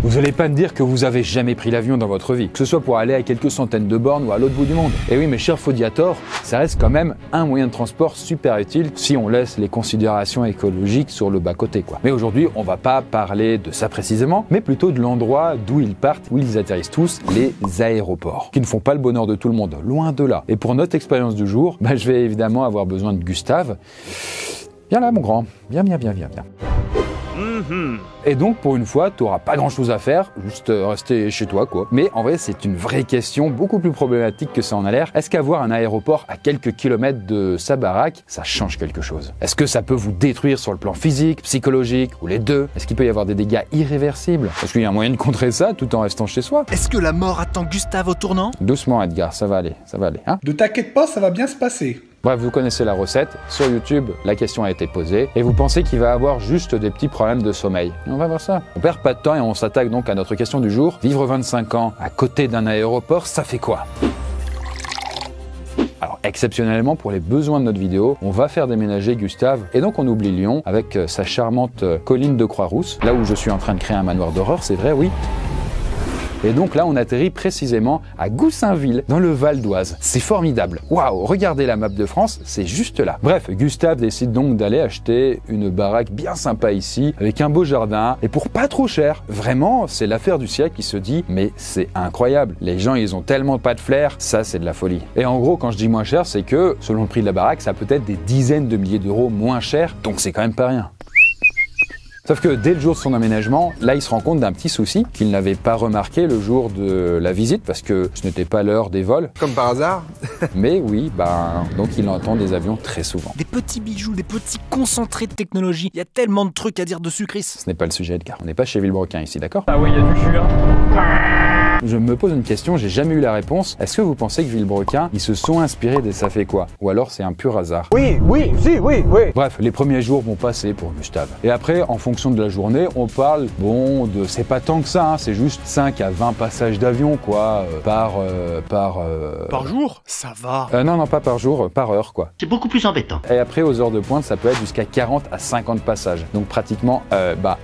Vous allez pas me dire que vous avez jamais pris l'avion dans votre vie, que ce soit pour aller à quelques centaines de bornes ou à l'autre bout du monde. Et oui, mes chers Faudiators, ça reste quand même un moyen de transport super utile si on laisse les considérations écologiques sur le bas-côté, quoi. Mais aujourd'hui, on va pas parler de ça précisément, mais plutôt de l'endroit d'où ils partent, où ils atterrissent tous, les aéroports, qui ne font pas le bonheur de tout le monde, loin de là. Et pour notre expérience du jour, je vais évidemment avoir besoin de Gustave. Viens là, mon grand. Viens. Et donc, pour une fois, tu n'auras pas grand-chose à faire, juste rester chez toi, quoi. Mais en vrai, c'est une vraie question, beaucoup plus problématique que ça en a l'air. Est-ce qu'avoir un aéroport à quelques kilomètres de sa baraque, ça change quelque chose? Est-ce que ça peut vous détruire sur le plan physique, psychologique, ou les deux? Est-ce qu'il peut y avoir des dégâts irréversibles? Est-ce qu'il y a un moyen de contrer ça tout en restant chez soi? Est-ce que la mort attend Gustave au tournant? Doucement, Edgar, ça va aller, hein? Ne t'inquiète pas, ça va bien se passer. Bref, vous connaissez la recette. Sur YouTube, la question a été posée et vous pensez qu'il va avoir juste des petits problèmes de sommeil. On va voir ça. On perd pas de temps et on s'attaque donc à notre question du jour. Vivre 25 ans à côté d'un aéroport, ça fait quoi? Alors, exceptionnellement, pour les besoins de notre vidéo, on va faire déménager Gustave et donc on oublie Lyon avec sa charmante colline de Croix-Rousse, là où je suis en train de créer un manoir d'horreur, c'est vrai, oui. Et donc là, on atterrit précisément à Goussainville, dans le Val d'Oise. C'est formidable. Waouh, regardez la map de France, c'est juste là. Bref, Gustave décide donc d'aller acheter une baraque bien sympa ici, avec un beau jardin, et pour pas trop cher. Vraiment, c'est l'affaire du siècle qui se dit, mais c'est incroyable. Les gens, ils ont tellement pas de flair, ça c'est de la folie. Et en gros, quand je dis moins cher, c'est que, selon le prix de la baraque, ça peut être des dizaines de milliers d'euros moins cher, donc c'est quand même pas rien. Sauf que dès le jour de son aménagement, là il se rend compte d'un petit souci qu'il n'avait pas remarqué le jour de la visite parce que ce n'était pas l'heure des vols. Comme par hasard. Mais oui, donc il entend des avions très souvent. Des petits bijoux, des petits concentrés de technologie. Il y a tellement de trucs à dire dessus, Chris. Ce n'est pas le sujet, Edgar. On n'est pas chez Villebrequin ici, d'accord? Ah oui, il y a du jus, Je me pose une question, j'ai jamais eu la réponse. Est-ce que vous pensez que Villebrequin, ils se sont inspirés des Ça fait quoi? Ou alors c'est un pur hasard? Oui. Bref, les premiers jours vont passer pour Gustave. Et après, en fonction de la journée, on parle, de... C'est pas tant que ça, hein, c'est juste 5 à 20 passages d'avion, quoi, par jour? Ça va. Non, pas par jour, par heure, quoi. C'est beaucoup plus embêtant. Et après, aux heures de pointe, ça peut être jusqu'à 40 à 50 passages. Donc pratiquement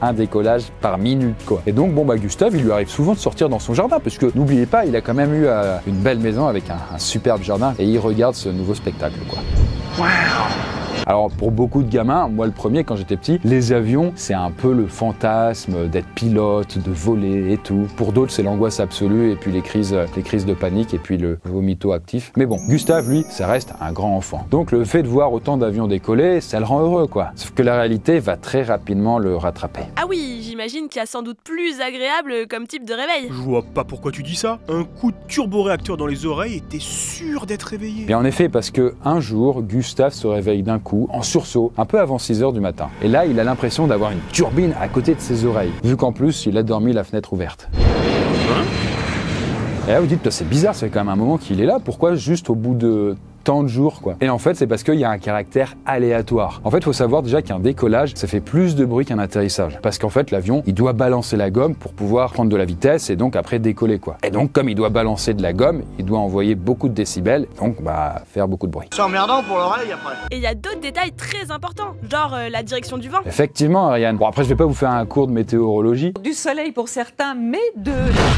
un décollage par minute, quoi. Et donc, Gustave, il lui arrive souvent de sortir dans son jardin, parce que, n'oubliez pas, il a quand même eu une belle maison avec un superbe jardin, et il regarde ce nouveau spectacle, quoi. Waouh! Alors pour beaucoup de gamins, moi le premier quand j'étais petit, les avions c'est un peu le fantasme d'être pilote, de voler et tout. Pour d'autres c'est l'angoisse absolue et puis les crises de panique et puis le vomito actif. Mais bon, Gustave lui, ça reste un grand enfant. Donc le fait de voir autant d'avions décoller, ça le rend heureux quoi. Sauf que la réalité va très rapidement le rattraper. Ah oui, j'imagine qu'il y a sans doute plus agréable comme type de réveil. Je vois pas pourquoi tu dis ça. Un coup de turboréacteur dans les oreilles et t'es sûr d'être réveillé. Et en effet, parce que un jour, Gustave se réveille d'un coup, en sursaut, un peu avant 6 h du matin. Et là, il a l'impression d'avoir une turbine à côté de ses oreilles, vu qu'en plus, il a dormi la fenêtre ouverte. Et là, vous dites, c'est bizarre, c'est quand même un moment qu'il est là, pourquoi juste au bout de tant de jours, quoi. Et en fait, c'est parce qu'il y a un caractère aléatoire. En fait, il faut savoir déjà qu'un décollage, ça fait plus de bruit qu'un atterrissage. Parce qu'en fait, l'avion, il doit balancer la gomme pour pouvoir prendre de la vitesse et donc après décoller, quoi. Et donc, comme il doit balancer de la gomme, il doit envoyer beaucoup de décibels, donc faire beaucoup de bruit. C'est emmerdant pour l'oreille après. Et il y a d'autres détails très importants, genre la direction du vent. Effectivement, Ariane. Bon, après, je vais pas vous faire un cours de météorologie. Du soleil pour certains,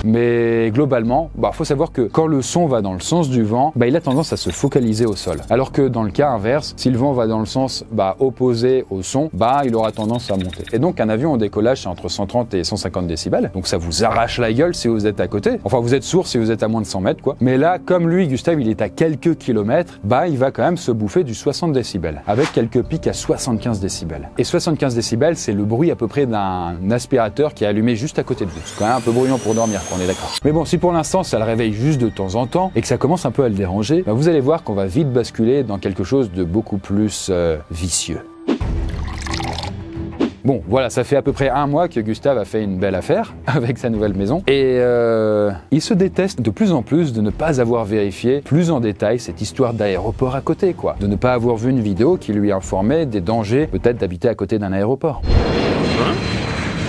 Mais globalement, faut savoir que quand le son va dans le sens du vent, il a tendance à se focaliser au sol. Alors que dans le cas inverse, si le vent va dans le sens opposé au son, il aura tendance à monter. Et donc un avion en décollage, c'est entre 130 et 150 décibels. Donc ça vous arrache la gueule si vous êtes à côté. Enfin, vous êtes sourd si vous êtes à moins de 100 mètres, quoi. Mais là, comme lui, Gustave, il est à quelques kilomètres, il va quand même se bouffer du 60 décibels. Avec quelques pics à 75 décibels. Et 75 décibels, c'est le bruit à peu près d'un aspirateur qui est allumé juste à côté de vous. C'est quand même un peu bruyant pour dormir, on est d'accord. Mais bon, si pour l'instant, ça le réveille juste de temps en temps et que ça commence un peu à le déranger, vous allez voir qu'on va vite basculer dans quelque chose de beaucoup plus vicieux. Bon, voilà, ça fait à peu près 1 mois que Gustave a fait une belle affaire avec sa nouvelle maison et il se déteste de plus en plus de ne pas avoir vérifié plus en détail cette histoire d'aéroport à côté, quoi. De ne pas avoir vu une vidéo qui lui informait des dangers peut-être d'habiter à côté d'un aéroport.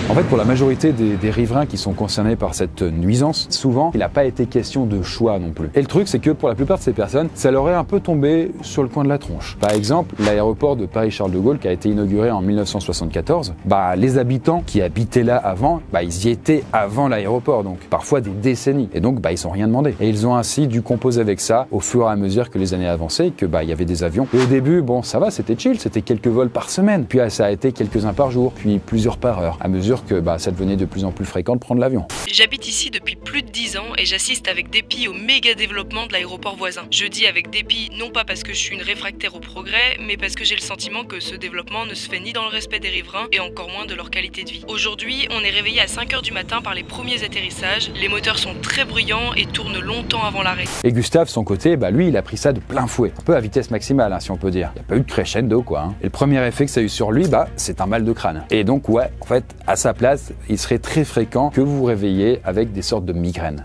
En fait, pour la majorité des riverains qui sont concernés par cette nuisance, souvent, il n'a pas été question de choix non plus. Et le truc, c'est que pour la plupart de ces personnes, ça leur est un peu tombé sur le coin de la tronche. Par exemple, l'aéroport de Paris-Charles de Gaulle qui a été inauguré en 1974, les habitants qui habitaient là avant, ils y étaient avant l'aéroport, donc parfois des décennies. Et donc, ils n'ont rien demandé. Et ils ont ainsi dû composer avec ça au fur et à mesure que les années avançaient, que il y avait des avions. Et au début, ça va, c'était chill, c'était quelques vols par semaine. Puis ça a été quelques-uns par jour, puis plusieurs par heure, à mesure que ça devenait de plus en plus fréquent de prendre l'avion. J'habite ici depuis plus de 10 ans et j'assiste avec dépit au méga développement de l'aéroport voisin. Je dis avec dépit, non pas parce que je suis une réfractaire au progrès, mais parce que j'ai le sentiment que ce développement ne se fait ni dans le respect des riverains et encore moins de leur qualité de vie. Aujourd'hui, on est réveillé à 5h du matin par les premiers atterrissages, les moteurs sont très bruyants et tournent longtemps avant l'arrêt. Et Gustave, de son côté, lui, il a pris ça de plein fouet, un peu à vitesse maximale, si on peut dire. Il n'y a pas eu de crescendo, quoi. Et le premier effet que ça a eu sur lui, c'est un mal de crâne. Et donc, en fait, à sa place, il serait très fréquent que vous vous réveillez avec des sortes de migraines.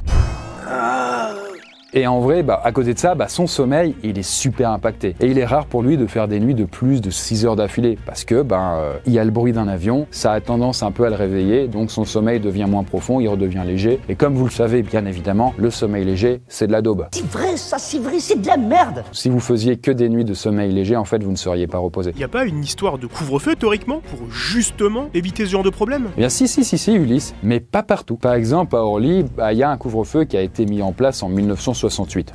Et en vrai, à côté de ça, son sommeil, il est super impacté. Et il est rare pour lui de faire des nuits de plus de 6 heures d'affilée. Parce que, il y a le bruit d'un avion, ça a tendance un peu à le réveiller, donc son sommeil devient moins profond, il redevient léger. Et comme vous le savez, bien évidemment, le sommeil léger, c'est de la daube. C'est vrai, ça, c'est vrai, c'est de la merde. Si vous faisiez que des nuits de sommeil léger, en fait, vous ne seriez pas reposé. Y a pas une histoire de couvre-feu, théoriquement, pour justement éviter ce genre de problème? Eh bien, si, Ulysse, mais pas partout. Par exemple, à Orly, il y a un couvre-feu qui a été mis en place en 1968.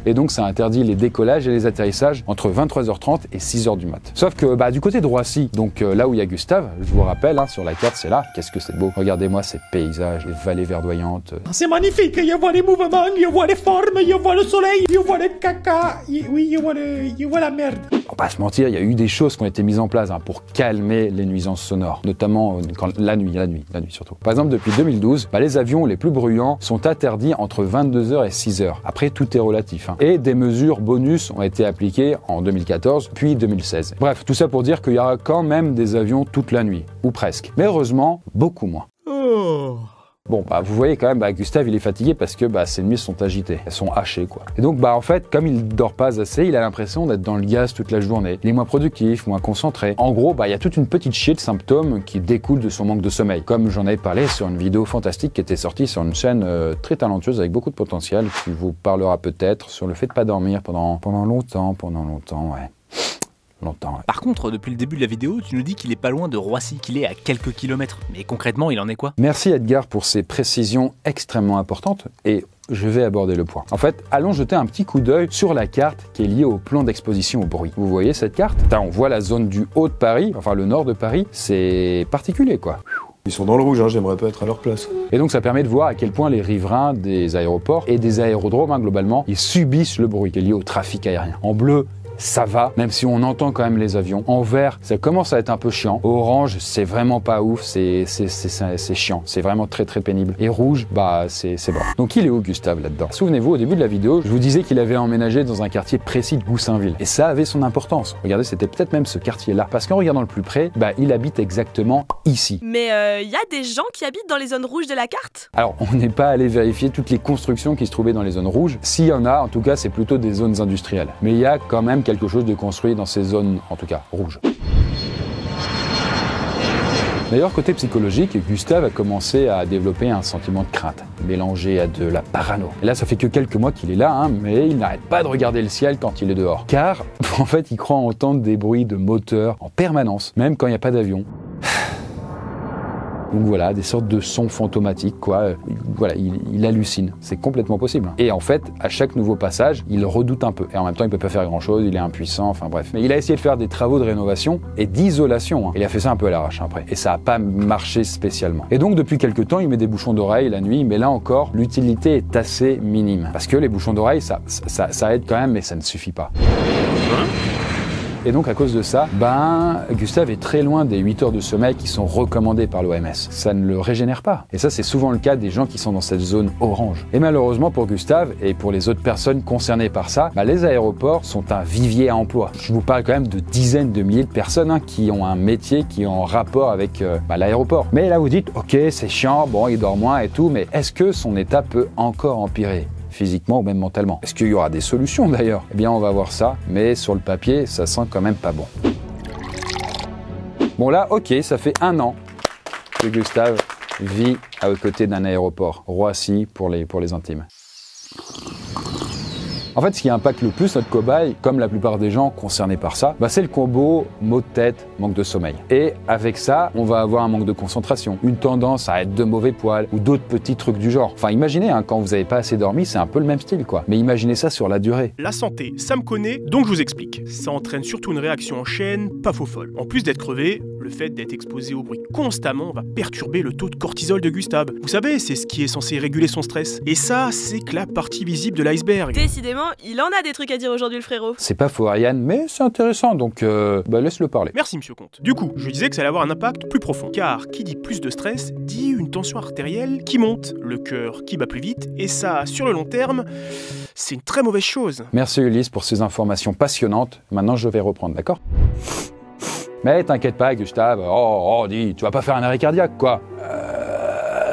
Et donc, ça interdit les décollages et les atterrissages entre 23h30 et 6h du mat. Sauf que, du côté de Roissy, donc là où il y a Gustave, je vous rappelle, sur la carte, c'est là. Qu'est-ce que c'est beau. Regardez-moi ces paysages, les vallées verdoyantes. C'est magnifique, je vois les mouvements, je vois les formes, je vois le soleil, je vois le caca, oui, je vois la merde. On va pas se mentir, il y a eu des choses qui ont été mises en place pour calmer les nuisances sonores, notamment la nuit surtout. Par exemple, depuis 2012, les avions les plus bruyants sont interdits entre 22h et 6h. Après, tout est relatif. Et des mesures bonus ont été appliquées en 2014 puis 2016. Bref, tout ça pour dire qu'il y aura quand même des avions toute la nuit, ou presque. Mais heureusement, beaucoup moins. Bon, vous voyez quand même, Gustave, il est fatigué parce que ses nuits sont agitées, elles sont hachées, quoi. Et donc, en fait, comme il dort pas assez, il a l'impression d'être dans le gaz toute la journée. Il est moins productif, moins concentré. En gros, il y a toute une petite chier de symptômes qui découlent de son manque de sommeil. Comme j'en avais parlé sur une vidéo fantastique qui était sortie sur une chaîne très talentueuse avec beaucoup de potentiel, qui vous parlera peut-être sur le fait de pas dormir pendant longtemps, ouais. Longtemps. Ouais. Par contre, depuis le début de la vidéo, tu nous dis qu'il est pas loin de Roissy, qu'il est à quelques kilomètres. Mais concrètement, il en est quoi? Merci Edgar pour ces précisions extrêmement importantes et je vais aborder le point. En fait, allons jeter un petit coup d'œil sur la carte qui est liée au plan d'exposition au bruit. Vous voyez cette carte? On voit la zone du haut de Paris, enfin le nord de Paris, c'est particulier, quoi. Ils sont dans le rouge, j'aimerais pas être à leur place. Et donc ça permet de voir à quel point les riverains des aéroports et des aérodromes, globalement, ils subissent le bruit qui est lié au trafic aérien. En bleu, ça va, même si on entend quand même les avions. En vert, ça commence à être un peu chiant. Orange, c'est vraiment pas ouf, c'est chiant. C'est vraiment très très pénible. Et rouge, c'est bon. Donc il est où Gustave là-dedans? Souvenez-vous, au début de la vidéo, je vous disais qu'il avait emménagé dans un quartier précis de Goussainville. Et ça avait son importance. Regardez, c'était peut-être même ce quartier-là. Parce qu'en regardant le plus près, il habite exactement ici. Mais y a des gens qui habitent dans les zones rouges de la carte? Alors, on n'est pas allé vérifier toutes les constructions qui se trouvaient dans les zones rouges. S'il y en a, en tout cas, c'est plutôt des zones industrielles. Mais il y a quand même quelque chose de construit dans ces zones, en tout cas, rouges. D'ailleurs, côté psychologique, Gustave a commencé à développer un sentiment de crainte, mélangé à de la parano. Et là, ça fait que quelques mois qu'il est là, mais il n'arrête pas de regarder le ciel quand il est dehors. Car, en fait, il croit entendre des bruits de moteurs en permanence, même quand il n'y a pas d'avion. Donc voilà, des sortes de sons fantomatiques, quoi. Voilà, il hallucine. C'est complètement possible. Et en fait, à chaque nouveau passage, il redoute un peu. Et en même temps, il peut pas faire grand-chose, il est impuissant, enfin bref. Mais il a essayé de faire des travaux de rénovation et d'isolation. Il a fait ça un peu à l'arrache après. Et ça a pas marché spécialement. Et donc, depuis quelques temps, il met des bouchons d'oreille la nuit, mais là encore, l'utilité est assez minime. Parce que les bouchons d'oreille, ça aide quand même, mais ça ne suffit pas. Et donc à cause de ça, Gustave est très loin des 8 heures de sommeil qui sont recommandées par l'OMS. Ça ne le régénère pas. Et ça, c'est souvent le cas des gens qui sont dans cette zone orange. Et malheureusement pour Gustave et pour les autres personnes concernées par ça, les aéroports sont un vivier à emploi. Je vous parle quand même de dizaines de milliers de personnes qui ont un métier qui est en rapport avec l'aéroport. Mais là vous dites, ok, c'est chiant, bon, il dort moins et tout, mais est-ce que son état peut encore empirer ? Physiquement ou même mentalement. Est-ce qu'il y aura des solutions d'ailleurs? Eh bien on va voir ça, mais sur le papier, ça sent quand même pas bon. Bon là, ok, ça fait 1 an que Gustave vit à côté d'un aéroport. Roissy pour les intimes. En fait, ce qui impacte le plus notre cobaye, comme la plupart des gens concernés par ça, c'est le combo maux de tête, manque de sommeil. Et avec ça, on va avoir un manque de concentration, une tendance à être de mauvais poil ou d'autres petits trucs du genre. Enfin, imaginez, quand vous n'avez pas assez dormi, c'est un peu le même style, quoi. Mais imaginez ça sur la durée. La santé, ça me connaît, donc je vous explique. Ça entraîne surtout une réaction en chaîne, pas faux folle. En plus d'être crevé, le fait d'être exposé au bruit constamment va perturber le taux de cortisol de Gustave. Vous savez, c'est ce qui est censé réguler son stress. Et ça, c'est que la partie visible de l'iceberg. Décidément, il en a des trucs à dire aujourd'hui, le frérot. C'est pas faux, Ariane, mais c'est intéressant, donc laisse-le parler. Merci, monsieur Comte. Du coup, je disais que ça allait avoir un impact plus profond. Car qui dit plus de stress, dit une tension artérielle qui monte, le cœur qui bat plus vite, et ça, sur le long terme, c'est une très mauvaise chose. Merci Ulysse pour ces informations passionnantes. Maintenant, je vais reprendre, d'accord ? Mais t'inquiète pas, Gustave, dis, tu vas pas faire un arrêt cardiaque, quoi.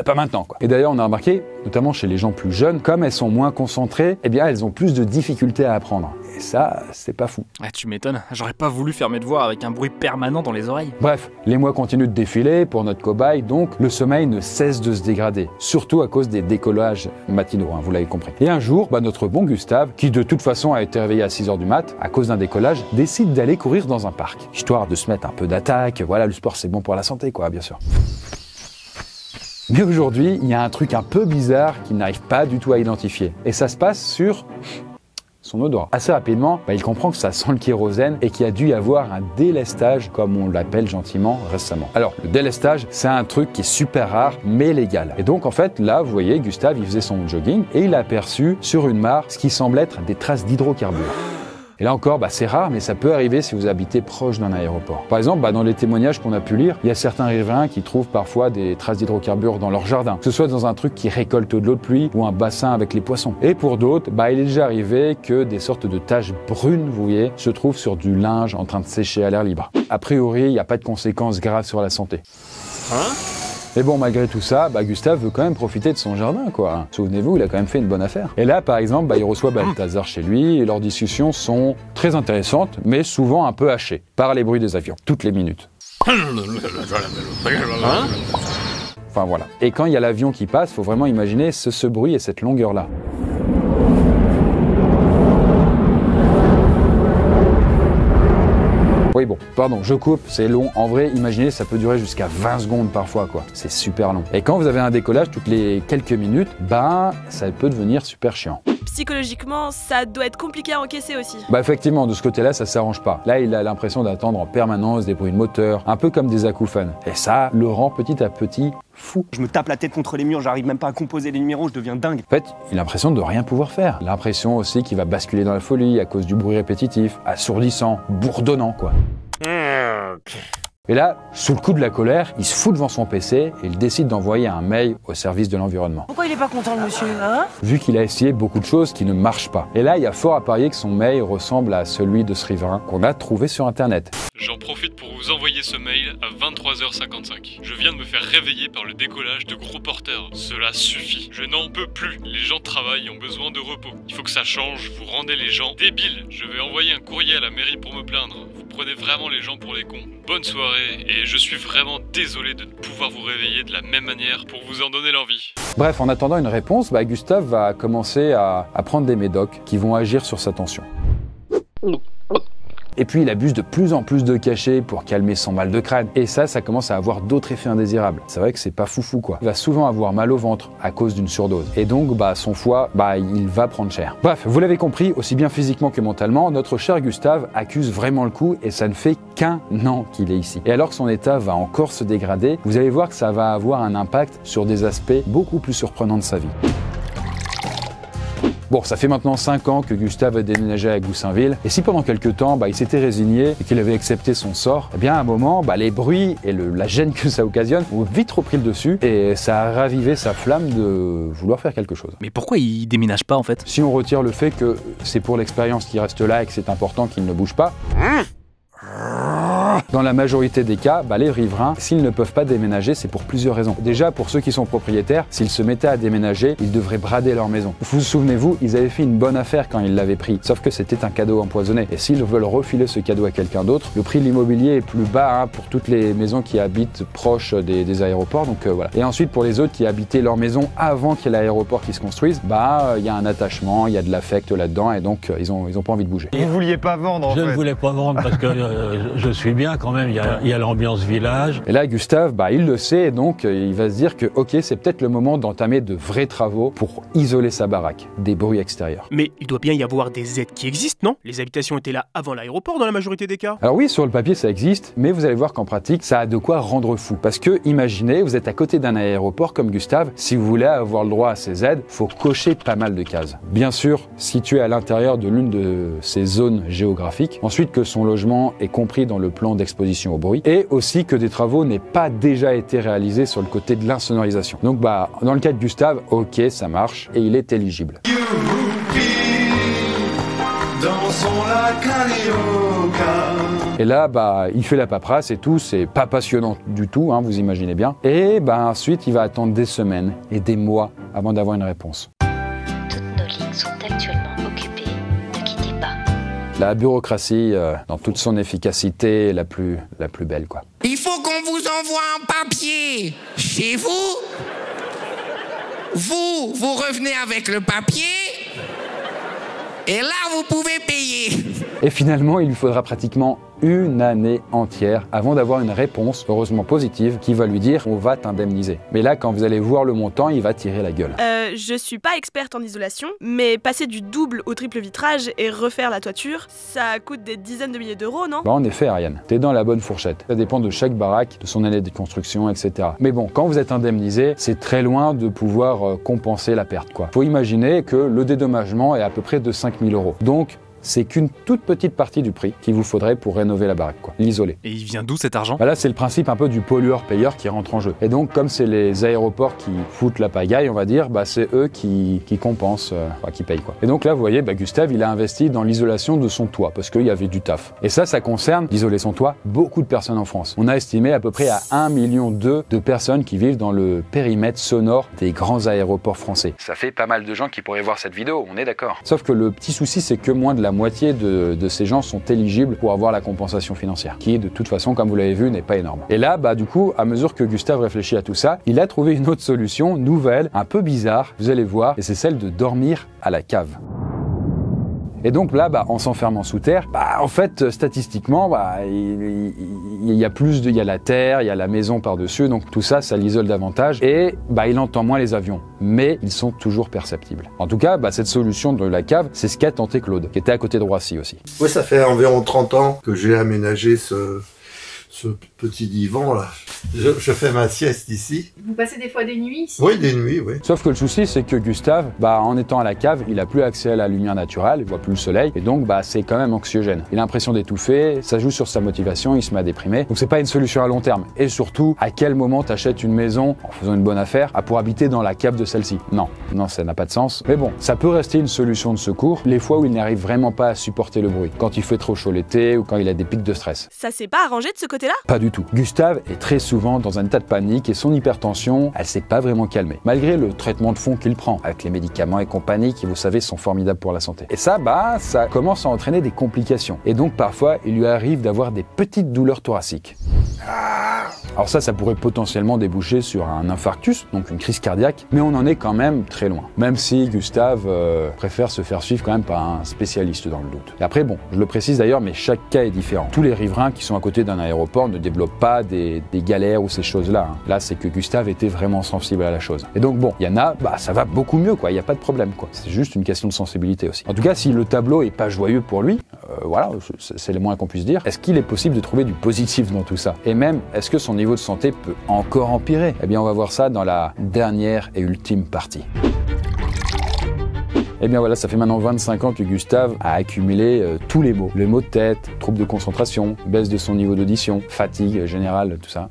Pas maintenant, quoi. Et d'ailleurs, on a remarqué, notamment chez les gens plus jeunes, comme elles sont moins concentrées, elles ont plus de difficultés à apprendre. Et ça, c'est pas fou. Ah, tu m'étonnes, j'aurais pas voulu faire mes devoirs avec un bruit permanent dans les oreilles. Bref, les mois continuent de défiler pour notre cobaye, donc le sommeil ne cesse de se dégrader, surtout à cause des décollages matinaux, vous l'avez compris. Et un jour, notre bon Gustave, qui de toute façon a été réveillé à 6h du mat, à cause d'un décollage, décide d'aller courir dans un parc, histoire de se mettre un peu d'attaque. Voilà, le sport c'est bon pour la santé, quoi, bien sûr. Mais aujourd'hui, il y a un truc un peu bizarre qu'il n'arrive pas du tout à identifier. Et ça se passe sur son odorat. Assez rapidement, il comprend que ça sent le kérosène et qu'il y a dû y avoir un délestage, comme on l'appelle gentiment récemment. Alors, le délestage, c'est un truc qui est super rare, mais légal. Et donc, en fait, là, vous voyez, Gustave, il faisait son jogging et il a aperçu sur une mare ce qui semble être des traces d'hydrocarbures. Et là encore, c'est rare, mais ça peut arriver si vous habitez proche d'un aéroport. Par exemple, dans les témoignages qu'on a pu lire, il y a certains riverains qui trouvent parfois des traces d'hydrocarbures dans leur jardin, que ce soit dans un truc qui récolte de l'eau de pluie ou un bassin avec les poissons. Et pour d'autres, il est déjà arrivé que des sortes de taches brunes, vous voyez, se trouvent sur du linge en train de sécher à l'air libre. A priori, il n'y a pas de conséquences graves sur la santé. Mais bon, malgré tout ça, Gustave veut quand même profiter de son jardin, quoi. Souvenez-vous, il a quand même fait une bonne affaire. Et là, par exemple, il reçoit Balthazar chez lui et leurs discussions sont très intéressantes, mais souvent un peu hachées, par les bruits des avions, toutes les minutes. Enfin voilà. Et quand il y a l'avion qui passe, faut vraiment imaginer ce bruit et cette longueur-là. Oui, bon, pardon, je coupe, c'est long. En vrai, imaginez, ça peut durer jusqu'à 20 secondes parfois, quoi. C'est super long. Et quand vous avez un décollage toutes les quelques minutes, ça peut devenir super chiant. Psychologiquement, ça doit être compliqué à encaisser aussi. Effectivement, de ce côté-là, ça s'arrange pas. Là, il a l'impression d'attendre en permanence des bruits de moteur, un peu comme des acouphènes. Et ça le rend petit à petit fou. Je me tape la tête contre les murs, j'arrive même pas à composer les numéros, je deviens dingue. En fait, il a l'impression de rien pouvoir faire. L'impression aussi qu'il va basculer dans la folie à cause du bruit répétitif, assourdissant, bourdonnant, quoi. Et là, sous le coup de la colère, il se fout devant son PC et il décide d'envoyer un mail au service de l'environnement. Pourquoi il est pas content, le monsieur, hein? Vu qu'il a essayé beaucoup de choses qui ne marchent pas. Et là, il y a fort à parier que son mail ressemble à celui de ce riverain qu'on a trouvé sur Internet. J'en profite pour vous envoyer ce mail à 23h55. Je viens de me faire réveiller par le décollage de gros porteurs. Cela suffit. Je n'en peux plus. Les gens travaillent et ont besoin de repos. Il faut que ça change. Vous rendez les gens débiles. Je vais envoyer un courrier à la mairie pour me plaindre. Vous prenez vraiment les gens pour les cons. Bonne soirée et je suis vraiment désolé de ne pouvoir vous réveiller de la même manière pour vous en donner l'envie. Bref, en attendant une réponse, Gustave va commencer à prendre des médocs qui vont agir sur sa tension. Et puis il abuse de plus en plus de cachets pour calmer son mal de crâne. Et ça commence à avoir d'autres effets indésirables. C'est vrai que c'est pas foufou, quoi. Il va souvent avoir mal au ventre à cause d'une surdose. Et donc, son foie, il va prendre cher. Bref, vous l'avez compris, aussi bien physiquement que mentalement, notre cher Gustave accuse vraiment le coup et ça ne fait qu'1 an qu'il est ici. Et alors que son état va encore se dégrader, vous allez voir que ça va avoir un impact sur des aspects beaucoup plus surprenants de sa vie. Bon, ça fait maintenant 5 ans que Gustave a déménagé à Goussainville, et si pendant quelques temps, il s'était résigné et qu'il avait accepté son sort, à un moment, les bruits et la gêne que ça occasionne ont vite repris le dessus, et ça a ravivé sa flamme de vouloir faire quelque chose. Mais pourquoi il déménage pas, en fait? Si on retire le fait que c'est pour l'expérience qui reste là et que c'est important qu'il ne bouge pas... Dans la majorité des cas, les riverains, s'ils ne peuvent pas déménager, c'est pour plusieurs raisons. Déjà, pour ceux qui sont propriétaires, s'ils se mettaient à déménager, ils devraient brader leur maison. Vous vous souvenez-vous, ils avaient fait une bonne affaire quand ils l'avaient pris, sauf que c'était un cadeau empoisonné. Et s'ils veulent refiler ce cadeau à quelqu'un d'autre, le prix de l'immobilier est plus bas pour toutes les maisons qui habitent proches des aéroports. Donc voilà. Et ensuite, pour les autres qui habitaient leur maison avant qu'il y ait l'aéroport qui se construise, il y a un attachement, il y a de l'affect là-dedans, et donc ils ont pas envie de bouger. Vous vouliez pas vendre en fait. Je ne voulais pas vendre parce que je suis bien quand même, il y a l'ambiance village. Et là, Gustave, il le sait, et donc il va se dire que ok, c'est peut-être le moment d'entamer de vrais travaux pour isoler sa baraque des bruits extérieurs. Mais il doit bien y avoir des aides qui existent, non? Les habitations étaient là avant l'aéroport dans la majorité des cas. Alors oui, sur le papier ça existe, mais vous allez voir qu'en pratique, ça a de quoi rendre fou. Parce que imaginez, vous êtes à côté d'un aéroport comme Gustave, si vous voulez avoir le droit à ces aides, faut cocher pas mal de cases. Bien sûr, situé à l'intérieur de l'une de ces zones géographiques, ensuite que son logement est compris dans le plan d'exposition au bruit, et aussi que des travaux n'aient pas déjà été réalisés sur le côté de l'insonorisation. Donc dans le cas de Gustave, ok, ça marche, et il est éligible. Et là, il fait la paperasse et tout, c'est pas passionnant du tout, vous imaginez bien. Et ensuite, il va attendre des semaines et des mois avant d'avoir une réponse. Toutes nos lignes sont actuellement occupées, ne quittez pas. La bureaucratie, dans toute son efficacité, la plus belle, quoi. Il faut qu'on vous envoie un papier chez vous. Vous revenez avec le papier. Et là, vous pouvez payer. Et finalement, il lui faudra pratiquement une année entière avant d'avoir une réponse, heureusement positive, qui va lui dire « on va t'indemniser ». Mais là, quand vous allez voir le montant, il va tirer la gueule. Je suis pas experte en isolation, mais passer du double au triple vitrage et refaire la toiture, ça coûte des dizaines de milliers d'euros, non? En effet, Ariane, t'es dans la bonne fourchette. Ça dépend de chaque baraque, de son année de construction, etc. Mais bon, quand vous êtes indemnisé, c'est très loin de pouvoir compenser la perte, quoi. Faut imaginer que le dédommagement est à peu près de 5 000 €. Donc, c'est qu'une toute petite partie du prix qu'il vous faudrait pour rénover la baraque, l'isoler. Et il vient d'où cet argent? Là, c'est le principe un peu du pollueur-payeur qui rentre en jeu. Et donc, comme c'est les aéroports qui foutent la pagaille, on va dire, c'est eux qui compensent, qui payent, quoi. Et donc là, vous voyez, Gustave, il a investi dans l'isolation de son toit, parce qu'il y avait du taf. Et ça concerne, d'isoler son toit, beaucoup de personnes en France. On a estimé à peu près à 1,2 million de personnes qui vivent dans le périmètre sonore des grands aéroports français. Ça fait pas mal de gens qui pourraient voir cette vidéo, on est d'accord. Sauf que le petit souci, c'est que moins de la moitié de ces gens sont éligibles pour avoir la compensation financière, qui de toute façon, comme vous l'avez vu, n'est pas énorme. Et là, du coup, à mesure que Gustave réfléchit à tout ça, il a trouvé une autre solution, nouvelle, un peu bizarre, vous allez voir, et c'est celle de dormir à la cave. Et donc là, en s'enfermant sous terre, en fait, statistiquement, il y a la terre, il y a la maison par-dessus, donc tout ça, ça l'isole davantage, et il entend moins les avions, mais ils sont toujours perceptibles. En tout cas, cette solution de la cave, c'est ce qu'a tenté Claude, qui était à côté de Roissy aussi. Oui, ça fait environ 30 ans que j'ai aménagé ce petit divan là. Je fais ma sieste ici. Vous passez des fois des nuits ici? Oui, des nuits, oui. Sauf que le souci, c'est que Gustave, en étant à la cave, il a plus accès à la lumière naturelle, il voit plus le soleil, et donc c'est quand même anxiogène. Il a l'impression d'étouffer, ça joue sur sa motivation, il se met à déprimer. Donc c'est pas une solution à long terme. Et surtout, à quel moment t'achètes une maison en faisant une bonne affaire pour habiter dans la cave de celle-ci? Non, ça n'a pas de sens. Mais bon, ça peut rester une solution de secours les fois où il n'arrive vraiment pas à supporter le bruit, quand il fait trop chaud l'été ou quand il a des pics de stress. Ça s'est pas arrangé de ce côté-là? Pas du tout. Gustave est très souvent dans un état de panique et son hypertension, elle s'est pas vraiment calmée. Malgré le traitement de fond qu'il prend, avec les médicaments et compagnie qui, vous savez, sont formidables pour la santé. Et ça, ça commence à entraîner des complications. Et donc, parfois, il lui arrive d'avoir des petites douleurs thoraciques. Alors ça pourrait potentiellement déboucher sur un infarctus, donc une crise cardiaque, mais on en est quand même très loin. Même si Gustave préfère se faire suivre quand même par un spécialiste dans le doute. Et après, je le précise d'ailleurs, mais chaque cas est différent. Tous les riverains qui sont à côté d'un aéroport ne développent pas des galères ou ces choses-là. Là, c'est que Gustave était vraiment sensible à la chose. Et donc il y en a, ça va beaucoup mieux, il n'y a pas de problème, C'est juste une question de sensibilité aussi. En tout cas, si le tableau est pas joyeux pour lui, c'est le moins qu'on puisse dire, est-ce qu'il est possible de trouver du positif dans tout ça? Et même, est-ce que son niveau de santé peut encore empirer? Eh bien, on va voir ça dans la dernière et ultime partie. Eh bien voilà, ça fait maintenant 25 ans que Gustave a accumulé tous les maux. Les maux de tête, troubles de concentration, baisse de son niveau d'audition, fatigue générale, tout ça.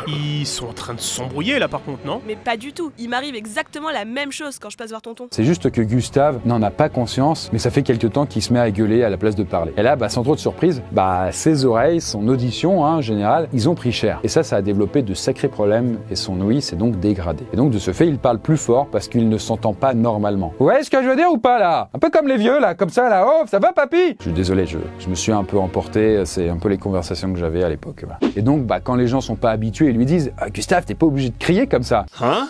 Ils sont en train de s'embrouiller là par contre, non? Mais pas du tout. Il m'arrive exactement la même chose quand je passe voir tonton. C'est juste que Gustave n'en a pas conscience, mais ça fait quelques temps qu'il se met à gueuler à la place de parler. Et là, sans trop de surprise, ses oreilles, son audition en général, ils ont pris cher. Et ça a développé de sacrés problèmes et son ouïe s'est donc dégradée. Et donc de ce fait, il parle plus fort parce qu'il ne s'entend pas normalement. Vous voyez ce que je veux dire ou pas là? Un peu comme les vieux là, comme ça là. Oh, ça va papy? Je suis désolé, je me suis un peu emporté, c'est un peu les conversations que j'avais à l'époque. Et donc quand les gens sont pas habitués, ils lui disent Gustave, t'es pas obligé de crier comme ça. Hein?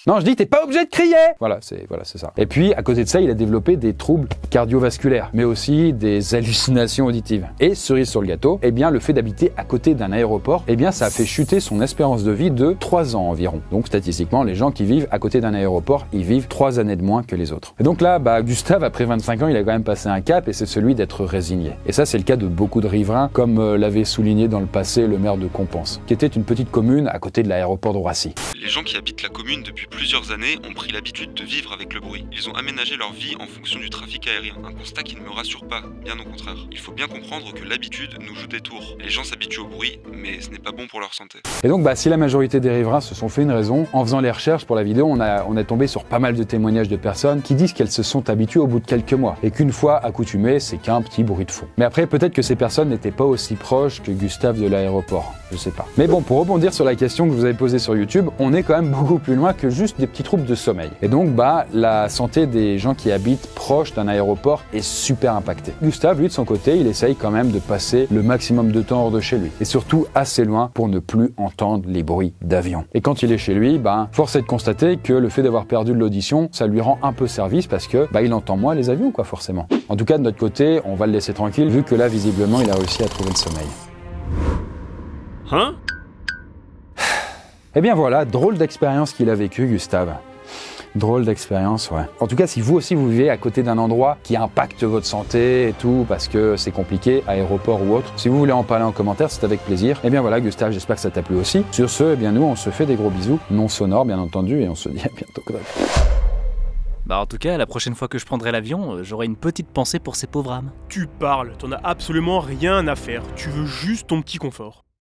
Non, je dis, t'es pas obligé de crier! Voilà, c'est ça. Et puis, à côté de ça, il a développé des troubles cardiovasculaires, mais aussi des hallucinations auditives. Et, cerise sur le gâteau, le fait d'habiter à côté d'un aéroport, ça a fait chuter son espérance de vie de 3 ans environ. Donc, statistiquement, les gens qui vivent à côté d'un aéroport, ils vivent 3 années de moins que les autres. Et donc là, Gustave, après 25 ans, il a quand même passé un cap, et c'est celui d'être résigné. Et ça, c'est le cas de beaucoup de riverains, comme l'avait souligné dans le passé le maire de Compense, qui était une petite commune à côté de l'aéroport de Roissy. Les gens qui habitent la commune depuis plusieurs années ont pris l'habitude de vivre avec le bruit. Ils ont aménagé leur vie en fonction du trafic aérien. Un constat qui ne me rassure pas, bien au contraire. Il faut bien comprendre que l'habitude nous joue des tours. Les gens s'habituent au bruit, mais ce n'est pas bon pour leur santé. Et donc si la majorité des riverains se sont fait une raison, en faisant les recherches pour la vidéo, on est tombé sur pas mal de témoignages de personnes qui disent qu'elles se sont habituées au bout de quelques mois, et qu'une fois accoutumées, c'est qu'un petit bruit de fond. Mais après, peut-être que ces personnes n'étaient pas aussi proches que Gustave de l'aéroport. Je sais pas. Mais bon, pour rebondir sur la question que je vous avez posée sur YouTube, on est quand même beaucoup plus loin que juste des petits troubles de sommeil. Et donc, la santé des gens qui habitent proche d'un aéroport est super impactée. Gustave, lui, de son côté, il essaye quand même de passer le maximum de temps hors de chez lui. Et surtout assez loin pour ne plus entendre les bruits d'avion. Et quand il est chez lui, force est de constater que le fait d'avoir perdu de l'audition, ça lui rend un peu service parce que, il entend moins les avions, quoi, forcément. En tout cas, de notre côté, on va le laisser tranquille, vu que là, visiblement, il a réussi à trouver le sommeil. Hein? Eh bien voilà, drôle d'expérience qu'il a vécu, Gustave. Drôle d'expérience, ouais. En tout cas, si vous aussi vous vivez à côté d'un endroit qui impacte votre santé et tout, parce que c'est compliqué, aéroport ou autre, si vous voulez en parler en commentaire, c'est avec plaisir. Eh bien voilà, Gustave, j'espère que ça t'a plu aussi. Sur ce, nous, on se fait des gros bisous, non sonores bien entendu, et on se dit à bientôt. En tout cas, la prochaine fois que je prendrai l'avion, j'aurai une petite pensée pour ces pauvres âmes. Tu parles, t'en as absolument rien à faire. Tu veux juste ton petit confort.